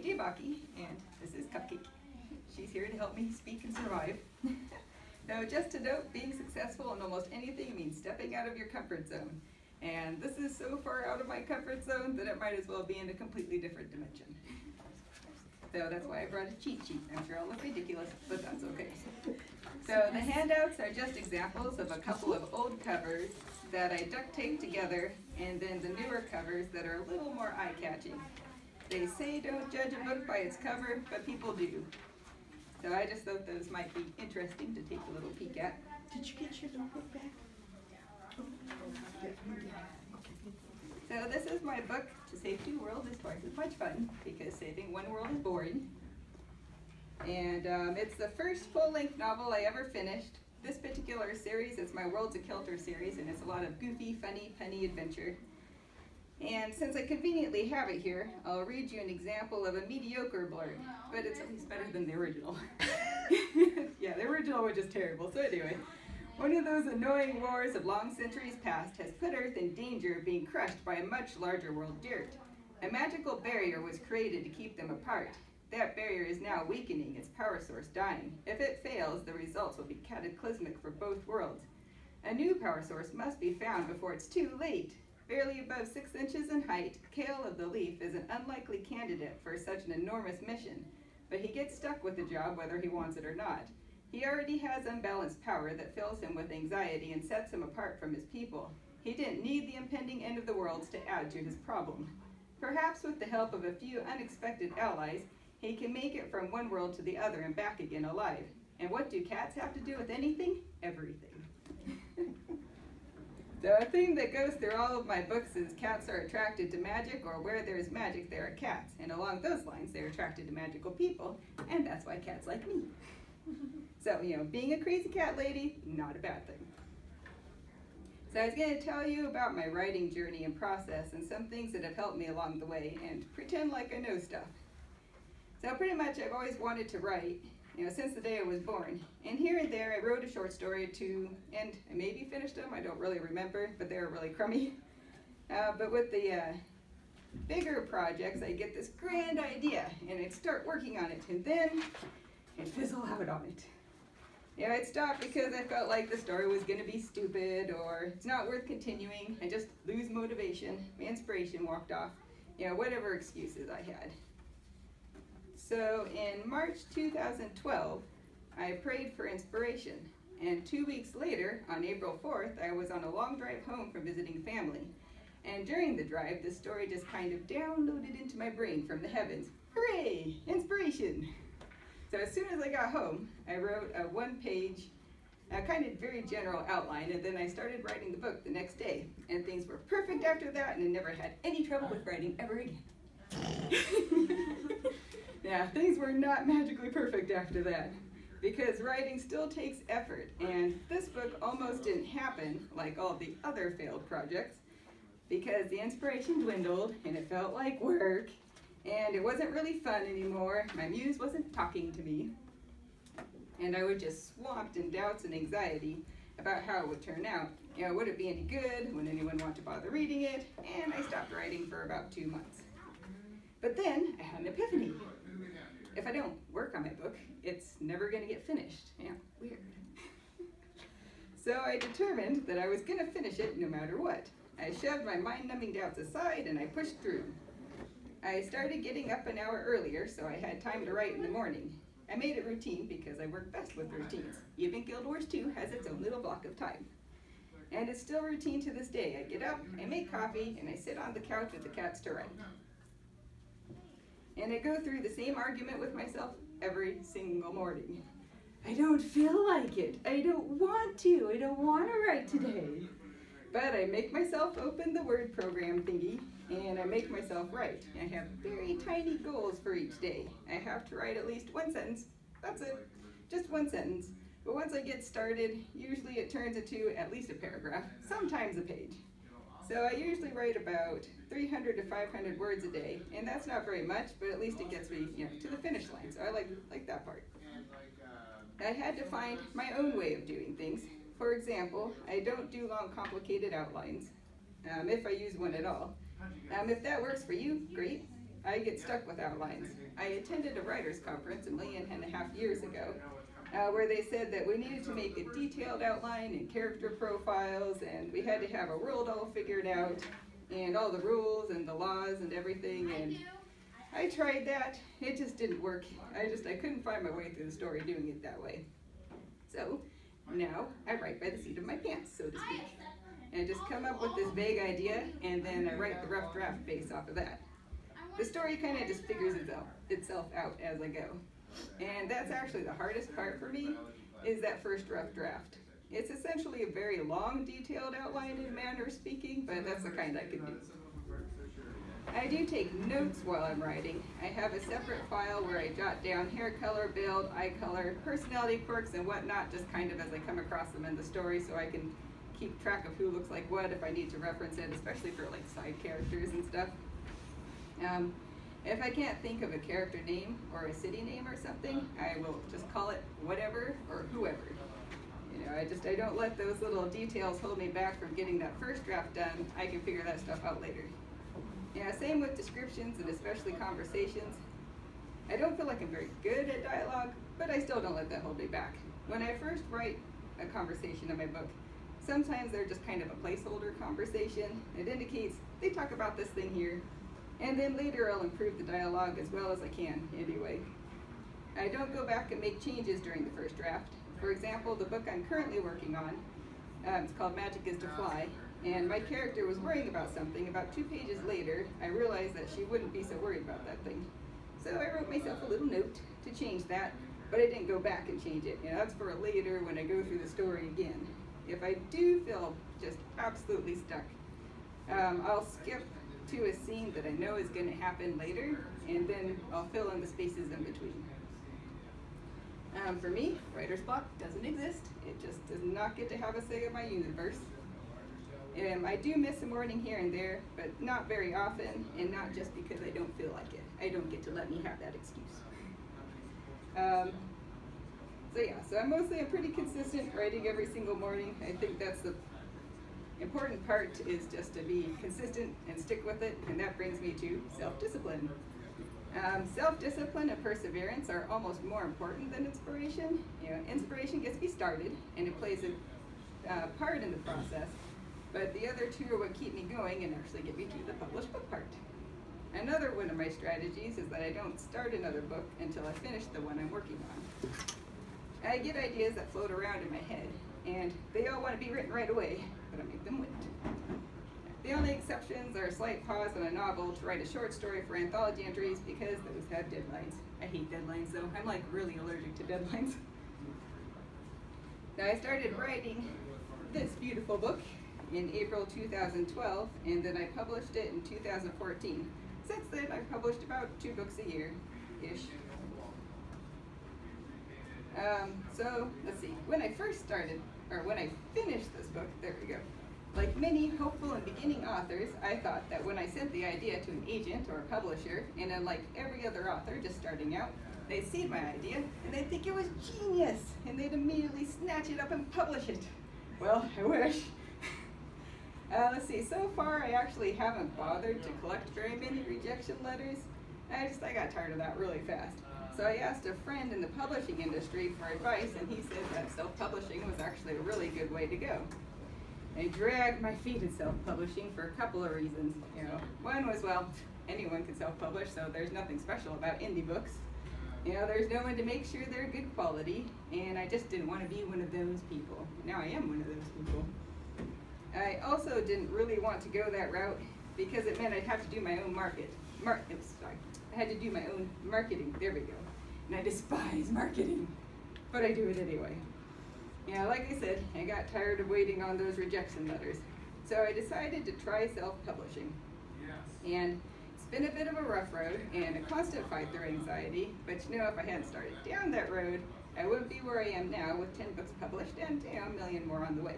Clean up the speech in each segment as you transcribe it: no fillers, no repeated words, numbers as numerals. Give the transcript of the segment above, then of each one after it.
Debaki, and this is Cupcake. She's here to help me speak and survive. Now, just to note, being successful in almost anything means stepping out of your comfort zone. And this is so far out of my comfort zone that it might as well be in a completely different dimension. So that's why I brought a cheat sheet. I'm sure I'll look ridiculous, but that's okay. So the handouts are just examples of a couple of old covers that I duct taped together, and then the newer covers that are a little more eye-catching. They say don't judge a book by its cover, but people do. So I just thought those might be interesting to take a little peek at. Did you get your notebook back? So this is my book, To Save Two Worlds is Twice as Much Fun, because saving one world is boring. And it's the first full-length novel I ever finished. This particular series is my Worlds of Kilter series, and it's a lot of goofy, funny, punny adventure. And since I conveniently have it here, I'll read you an example of a mediocre blurb, but it's at least better than the original. Yeah, the original was just terrible. So anyway, one of those annoying wars of long centuries past has put Earth in danger of being crushed by a much larger world dirt. A magical barrier was created to keep them apart. That barrier is now weakening, its power source dying. If it fails, the results will be cataclysmic for both worlds. A new power source must be found before it's too late. Barely above 6 inches in height, Kale of the Leaf is an unlikely candidate for such an enormous mission, but he gets stuck with the job whether he wants it or not. He already has unbalanced power that fills him with anxiety and sets him apart from his people. He didn't need the impending end of the worlds to add to his problem. Perhaps with the help of a few unexpected allies, he can make it from one world to the other and back again alive. And what do cats have to do with anything? Everything. So a theme that goes through all of my books is cats are attracted to magic, or where there's magic, there are cats. And along those lines, they're attracted to magical people, and that's why cats like me. So, you know, being a crazy cat lady, not a bad thing. So I was going to tell you about my writing journey and process and some things that have helped me along the way and pretend like I know stuff. So pretty much I've always wanted to write, you know, since the day I was born. And here and there I wrote a short story or two, and I maybe finished them, I don't really remember, but they were really crummy. But with the bigger projects, I get this grand idea, and I'd start working on it, and then I'd fizzle out on it. You know, I'd stop because I felt like the story was going to be stupid, or it's not worth continuing. I just lose motivation, my inspiration walked off, you know, whatever excuses I had. So in March 2012, I prayed for inspiration, and 2 weeks later, on April 4th, I was on a long drive home from visiting family. And during the drive, the story just kind of downloaded into my brain from the heavens. Hooray! Inspiration! So as soon as I got home, I wrote a one-page, kind of very general outline, and then I started writing the book the next day. And things were perfect after that, and I never had any trouble with writing ever again. Yeah, things were not magically perfect after that, because writing still takes effort, and this book almost didn't happen like all the other failed projects, because the inspiration dwindled, and it felt like work, and it wasn't really fun anymore. My muse wasn't talking to me, and I was just swamped in doubts and anxiety about how it would turn out. You know, would it be any good? Would anyone want to bother reading it? And I stopped writing for about 2 months. But then I had an epiphany. If I don't work on my book, it's never going to get finished. Yeah, weird. So I determined that I was going to finish it no matter what. I shoved my mind-numbing doubts aside and I pushed through. I started getting up an hour earlier so I had time to write in the morning. I made it routine because I work best with routines. Even Guild Wars 2 has its own little block of time. And it's still routine to this day. I get up, I make coffee, and I sit on the couch with the cats to write. And I go through the same argument with myself every single morning. I don't feel like it. I don't want to. I don't want to write today. But I make myself open the word program thingy, and I make myself write. I have very tiny goals for each day. I have to write at least one sentence. That's it. Just one sentence. But once I get started, usually it turns into at least a paragraph, sometimes a page. So I usually write about 300 to 500 words a day, and that's not very much, but at least it gets me, you know, to the finish line. So I like that part. I had to find my own way of doing things. For example, I don't do long, complicated outlines, if I use one at all. If that works for you, great. I get stuck with outlines. I attended a writer's conference 1.5 years ago where they said that we needed to make a detailed outline and character profiles, and we had to have a world all figured out and all the rules and the laws and everything, and I tried that. It just didn't work. I couldn't find my way through the story doing it that way. So now I write by the seat of my pants, so to speak. And I just come up with this vague idea, and then I write the rough draft based off of that. The story kind of just figures itself out as I go. And that's actually the hardest part for me, is that first rough draft. It's essentially a very long, detailed outline in manner of speaking, but that's the kind I can do. I do take notes while I'm writing. I have a separate file where I jot down hair color, build, eye color, personality quirks, and whatnot, just kind of as I come across them in the story, so I can keep track of who looks like what if I need to reference it, especially for like side characters and stuff. If I can't think of a character name or a city name or something, I will just call it whatever or whoever. You know, I don't let those little details hold me back from getting that first draft done. I can figure that stuff out later. Yeah, same with descriptions and especially conversations. I don't feel like I'm very good at dialogue, but I still don't let that hold me back. When I first write a conversation in my book, sometimes they're just kind of a placeholder conversation. It indicates they talk about this thing here, and then later I'll improve the dialogue as well as I can anyway. I don't go back and make changes during the first draft. For example, the book I'm currently working on, it's called Magic is to Fly, and my character was worrying about something. About 2 pages later, I realized that she wouldn't be so worried about that thing. So I wrote myself a little note to change that, but I didn't go back and change it. You know, that's for later when I go through the story again. If I do feel just absolutely stuck, I'll skip to a scene that I know is going to happen later, and then I'll fill in the spaces in between. For me, writer's block doesn't exist. It just does not get to have a say in my universe. I do miss a morning here and there, but not very often, and not just because I don't feel like it. I don't get to let me have that excuse. So I'm pretty consistent writing every single morning. I think that's the important part, is just to be consistent and stick with it, and that brings me to self-discipline. Self-discipline and perseverance are almost more important than inspiration. You know, inspiration gets me started, and it plays a part in the process, but the other two are what keep me going and actually get me to the published book part. Another one of my strategies is that I don't start another book until I finish the one I'm working on. I get ideas that float around in my head, and they all want to be written right away, but I make them wait. The only exceptions are a slight pause in a novel to write a short story for anthology entries, because those have deadlines. I hate deadlines, though. I'm like really allergic to deadlines. Now, I started writing this beautiful book in April 2012, and then I published it in 2014. Since then, I've published about 2 books a year-ish. So let's see, when I finished this book, there we go. Like many hopeful and beginning authors, I thought that when I sent the idea to an agent or a publisher, and unlike every other author just starting out, they'd see my idea and they'd think it was genius, and they'd immediately snatch it up and publish it. Well, I wish. Let's see, so far I actually haven't bothered to collect very many rejection letters. I got tired of that really fast. So I asked a friend in the publishing industry for advice, and he said that self-publishing was actually a really good way to go. I dragged my feet in self-publishing for a couple of reasons. You know, one was, well, anyone can self-publish, so there's nothing special about indie books. You know, there's no one to make sure they're good quality, and I just didn't want to be one of those people. Now I am one of those people. I also didn't really want to go that route because it meant I'd have to do my own I had to do my own marketing. There we go. And I despise marketing, but I do it anyway. Yeah, like I said, I got tired of waiting on those rejection letters. So I decided to try self-publishing. And it's been a bit of a rough road and a constant fight through anxiety, but you know, if I hadn't started down that road, I wouldn't be where I am now with 10 books published and a million more on the way.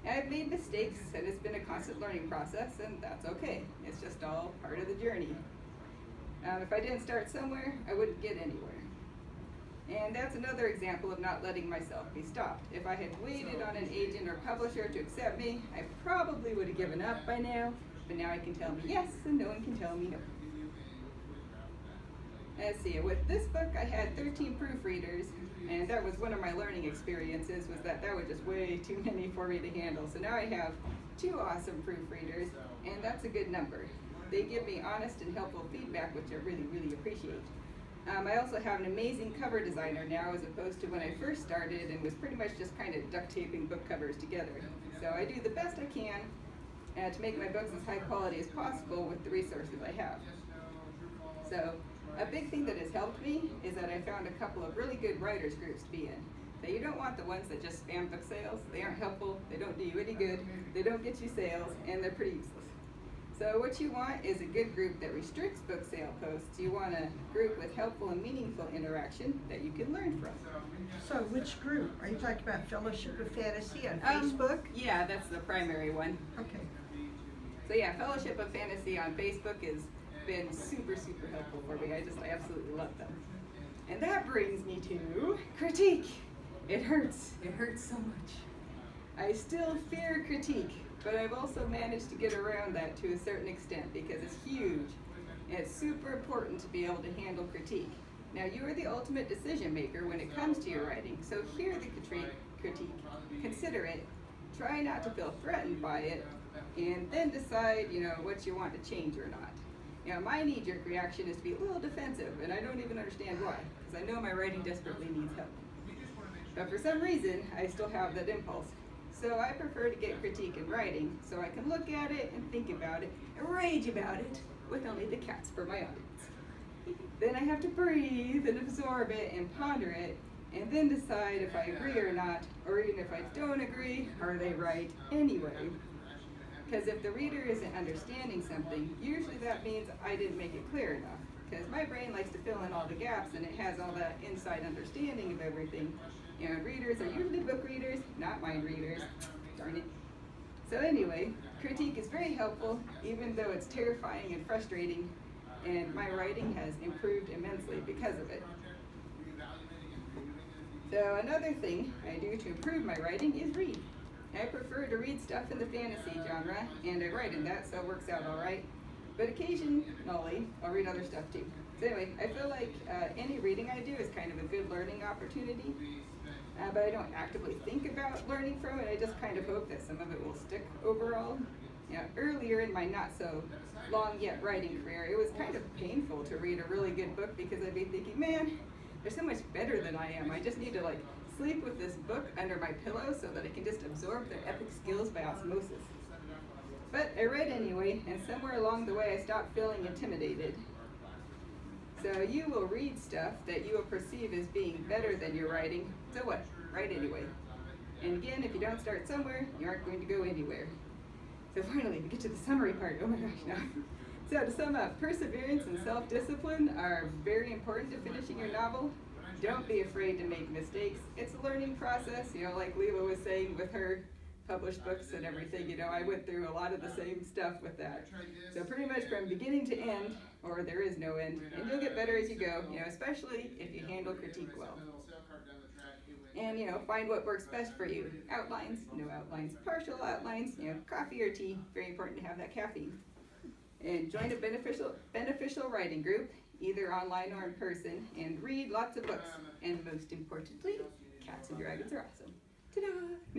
I've made mistakes, and it's been a constant learning process, and that's okay. It's just all part of the journey. If I didn't start somewhere, I wouldn't get anywhere. And that's another example of not letting myself be stopped. If I had waited on an agent or publisher to accept me, I probably would have given up by now, but now I can tell me yes, and no one can tell me no. Let's see, with this book I had 13 proofreaders, and that was one of my learning experiences, was that was just way too many for me to handle. So now I have 2 awesome proofreaders, and that's a good number. They give me honest and helpful feedback, which I really, really appreciate. I also have an amazing cover designer now, as opposed to when I first started and was pretty much just kind of duct taping book covers together. So I do the best I can to make my books as high quality as possible with the resources I have. So a big thing that has helped me is that I found a couple of really good writers groups to be in. So you don't want the ones that just spam book sales. They aren't helpful, they don't do you any good, they don't get you sales, and they're pretty useless. So what you want is a good group that restricts book sale posts. You want a group with helpful and meaningful interaction that you can learn from. So which group? Are you talking about Fellowship of Fantasy on Facebook? Yeah, that's the primary one. Okay. So yeah, Fellowship of Fantasy on Facebook has been super, super helpful for me. I absolutely love them. And that brings me to critique. It hurts so much. I still fear critique, but I've also managed to get around that to a certain extent because it's huge. And it's super important to be able to handle critique. Now you are the ultimate decision maker when it comes to your writing, so hear the critique, consider it, try not to feel threatened by it, and then decide, what you want to change or not. My knee-jerk reaction is to be a little defensive, and I don't even understand why, because I know my writing desperately needs help. But for some reason, I still have that impulse. So I prefer to get critique in writing, so I can look at it and think about it, and rage about it, with only the cats for my audience. Then I have to breathe and absorb it and ponder it, and then decide if I agree or not, or even if I don't agree, are they right anyway? Because if the reader isn't understanding something, usually that means I didn't make it clear enough. Because my brain likes to fill in all the gaps, and it has all that inside understanding of everything. Readers are usually book readers, not mind readers. Darn it. So anyway, critique is very helpful, even though it's terrifying and frustrating, and my writing has improved immensely because of it. So another thing I do to improve my writing is read. I prefer to read stuff in the fantasy genre, and I write in that, so it works out all right. But occasionally, I'll read other stuff too. So anyway, I feel like any reading I do is kind of a good learning opportunity, but I don't actively think about learning from it. I just kind of hope that some of it will stick overall. Earlier in my not so long yet writing career, it was kind of painful to read a really good book because I'd be thinking, man, they're so much better than I am. I just need to sleep with this book under my pillow so that I can just absorb their epic skills by osmosis. But I read anyway, and somewhere along the way I stopped feeling intimidated. So you will read stuff that you will perceive as being better than your writing, so what? Write anyway. And again, if you don't start somewhere, you aren't going to go anywhere. So finally, we get to the summary part. Oh my gosh, no. So to sum up, perseverance and self-discipline are very important to finishing your novel. Don't be afraid to make mistakes. It's a learning process, like Leela was saying with her published books and everything, I went through a lot of the same stuff with that. So pretty much from beginning to end, or there is no end, and you'll get better as you go, especially if you handle critique well. And, find what works best for you. Outlines, no outlines, partial outlines, coffee or tea, very important to have that caffeine. And join a beneficial writing group, either online or in person, and read lots of books. And most importantly, Cats and Dragons are awesome. Ta-da!